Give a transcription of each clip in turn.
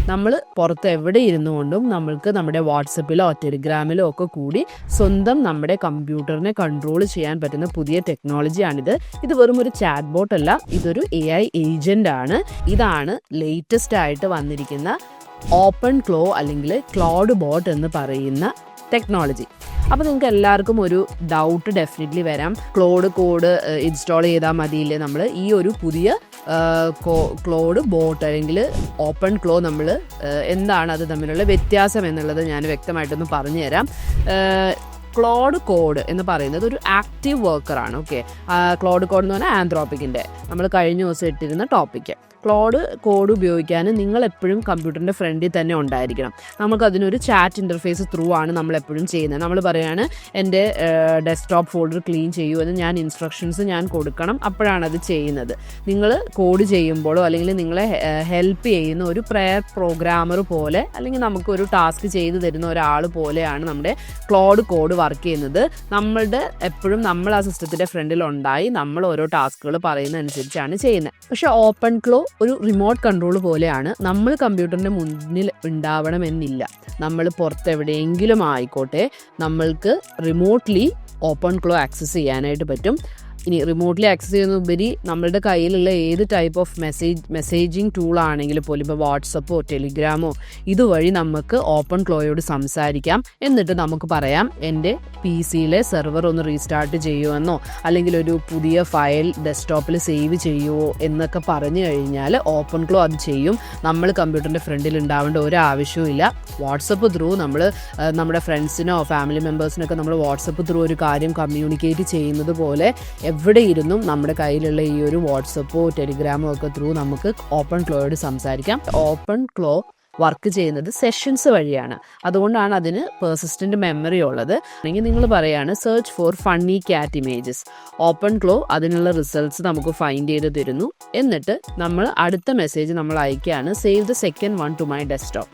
നമ്മൾ പുറത്ത് എവിടെ ഇരുന്നു കൊണ്ടും നമ്മൾക്ക് നമ്മുടെ വാട്സപ്പിലോ ടെലിഗ്രാമിലോ ഒക്കെ കൂടി സ്വന്തം നമ്മുടെ കമ്പ്യൂട്ടറിനെ കൺട്രോൾ ചെയ്യാൻ പറ്റുന്ന പുതിയ ടെക്നോളജിയാണിത്. ഇത് വെറും ഒരു ചാറ്റ് ബോട്ട് അല്ല, ഇതൊരു AI ഏജന്റ് ആണ്. ഇതാണ് ലേറ്റസ്റ്റ് ആയിട്ട് വന്നിരിക്കുന്ന ഓപ്പൺ ക്ലോ അല്ലെങ്കിൽ ക്ലൗഡ് ബോട്ട് എന്ന് പറയുന്ന ടെക്നോളജി. അപ്പോൾ നിങ്ങൾക്ക് എല്ലാവർക്കും ഒരു ഡൗട്ട് ഡെഫിനറ്റ്ലി വരാം, ക്ലൗഡ് കോഡ് ഇൻസ്റ്റാൾ ചെയ്താൽ മതിയില്ലേ നമ്മൾ ഈ ഒരു പുതിയ ക്ലൗഡ് ബോട്ട് അല്ലെങ്കിൽ ഓപ്പൺ ക്ലോ നമ്മൾ എന്താണ് അത് തമ്മിലുള്ള വ്യത്യാസം എന്നുള്ളത് ഞാൻ വ്യക്തമായിട്ടൊന്ന് പറഞ്ഞു തരാം. ക്ലൗഡ് കോഡ് എന്ന് പറയുന്നത് ഒരു ആക്റ്റീവ് വർക്കറാണ്. ഓക്കെ, ക്ലൗഡ് കോഡ് എന്ന് പറഞ്ഞാൽ ആന്ത്രോപ്പിക്കിൻ്റെ നമ്മൾ കഴിഞ്ഞ ദിവസം ഇട്ടിരുന്ന ടോപ്പിക്ക്. ക്ലൗഡ് കോഡ് ഉപയോഗിക്കാൻ നിങ്ങൾ എപ്പോഴും കമ്പ്യൂട്ടറിൻ്റെ ഫ്രണ്ടിൽ തന്നെ ഉണ്ടായിരിക്കണം. നമുക്കതിനൊരു ചാറ്റ് ഇൻ്റർഫേസ് ത്രൂ ആണ് നമ്മളെപ്പോഴും ചെയ്യുന്നത്. നമ്മൾ പറയുകയാണ് എൻ്റെ ഡെസ്ക്ടോപ്പ് ഫോൾഡർ ക്ലീൻ ചെയ്യൂ എന്ന് ഞാൻ ഇൻസ്ട്രക്ഷൻസ് ഞാൻ കൊടുക്കണം, അപ്പോഴാണ് അത് ചെയ്യുന്നത്. നിങ്ങൾ കോഡ് ചെയ്യുമ്പോഴോ അല്ലെങ്കിൽ നിങ്ങളെ ഹെൽപ്പ് ചെയ്യുന്ന ഒരു പ്രെയർ പ്രോഗ്രാമർ പോലെ അല്ലെങ്കിൽ നമുക്കൊരു ടാസ്ക് ചെയ്തു തരുന്ന ഒരാൾ പോലെയാണ് നമ്മുടെ ക്ലൗഡ് കോഡ് വർക്ക് ചെയ്യുന്നത്. നമ്മളുടെ എപ്പോഴും നമ്മൾ ആ സിസ്റ്റത്തിൻ്റെ ഫ്രണ്ടിലുണ്ടായി നമ്മൾ ഓരോ ടാസ്കുകൾ പറയുന്നതനുസരിച്ചാണ് ചെയ്യുന്നത്. പക്ഷേ ഓപ്പൺ ക്ലോ ഒരു റിമോട്ട് കൺട്രോൾ പോലെയാണ്. നമ്മൾ കമ്പ്യൂട്ടറിൻ്റെ മുന്നിൽ ഉണ്ടാവണമെന്നില്ല. നമ്മൾ പുറത്തെവിടെയെങ്കിലും ആയിക്കോട്ടെ നമ്മൾക്ക് റിമോട്ട്ലി ഓപ്പൺ ക്ലോ ആക്സസ് ചെയ്യാനായിട്ട് പറ്റും. ഇനി റിമോട്ട്ലി ആക്സസ് ചെയ്യുന്നതിനുപരി നമ്മളുടെ കയ്യിലുള്ള ഏത് ടൈപ്പ് ഓഫ് മെസ്സേജിങ് ടൂൾ ആണെങ്കിൽ പോലും, ഇപ്പോൾ വാട്സപ്പോ ടെലിഗ്രാമോ ഇതുവഴി നമുക്ക് ഓപ്പൺ ക്ലോയോട് സംസാരിക്കാം. എന്നിട്ട് നമുക്ക് പറയാം എൻ്റെ PC-യിലെ സെർവർ ഒന്ന് റീസ്റ്റാർട്ട് ചെയ്യുമെന്നോ അല്ലെങ്കിൽ ഒരു പുതിയ ഫയൽ ഡെസ്ക്ടോപ്പിൽ സേവ് ചെയ്യുമോ എന്നൊക്കെ പറഞ്ഞു കഴിഞ്ഞാൽ ഓപ്പൺ ക്ലോ അത് ചെയ്യും. നമ്മൾ കമ്പ്യൂട്ടറിൻ്റെ ഫ്രണ്ടിൽ ഉണ്ടാവേണ്ട ഒരു ആവശ്യവും ഇല്ല. വാട്സപ്പ് ത്രൂ നമ്മൾ നമ്മുടെ ഫ്രണ്ട്സിനോ ഫാമിലി മെമ്പേഴ്സിനൊക്കെ നമ്മൾ വാട്സപ്പ് ത്രൂ ഒരു കാര്യം കമ്മ്യൂണിക്കേറ്റ് ചെയ്യുന്നത് പോലെ എവിടെ ഇരുന്നും നമ്മുടെ കയ്യിലുള്ള ഈ ഒരു വാട്സപ്പോ ടെലിഗ്രാമോ ഒക്കെ ത്രൂ നമുക്ക് ഓപ്പൺ ക്ലോയോട് സംസാരിക്കാം. ഓപ്പൺ ക്ലോ വർക്ക് ചെയ്യുന്നത് സെഷൻസ് വഴിയാണ്. അതുകൊണ്ടാണ് അതിന് പെർസിസ്റ്റൻ്റ് മെമ്മറി ഉള്ളത്. അല്ലെങ്കിൽ നിങ്ങൾ പറയുകയാണ് search for funny cat images, Open Claw അതിനുള്ള റിസൾട്ട്സ് നമുക്ക് ഫൈൻഡ് ചെയ്ത് തരുന്നു. എന്നിട്ട് നമ്മൾ അടുത്ത മെസ്സേജ് നമ്മൾ അയക്കുകയാണ് save the second one to my desktop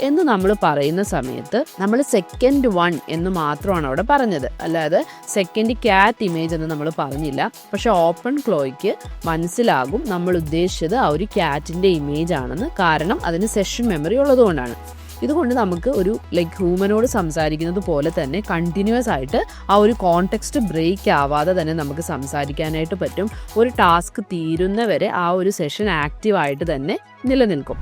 എന്ന് നമ്മൾ പറയുന്ന സമയത്ത് നമ്മൾ സെക്കൻഡ് വൺ എന്ന് മാത്രമാണ് അവിടെ പറഞ്ഞത്, അല്ലാതെ സെക്കൻഡ് ക്യാറ്റ് ഇമേജ് എന്ന് നമ്മൾ പറഞ്ഞില്ല. പക്ഷേ ഓപ്പൺ ക്ലോയ്ക്ക് മനസ്സിലാകും നമ്മൾ ഉദ്ദേശിച്ചത് ആ ഒരു ക്യാറ്റിൻ്റെ ഇമേജ് ആണെന്ന്. കാരണം അതിന് സെഷൻ മെമ്മറി ഉള്ളതുകൊണ്ടാണ്. ഇതുകൊണ്ട് നമുക്ക് ഒരു ഹ്യൂമനോട് സംസാരിക്കുന്നത് പോലെ തന്നെ കണ്ടിന്യൂസ് ആയിട്ട് ആ ഒരു കോണ്ടെക്സ്റ്റ് ബ്രേക്ക് ആവാതെ തന്നെ നമുക്ക് സംസാരിക്കാനായിട്ട് പറ്റും. ഒരു ടാസ്ക് തീരുന്നവരെ ആ ഒരു സെഷൻ ആക്റ്റീവായിട്ട് തന്നെ നിലനിൽക്കും.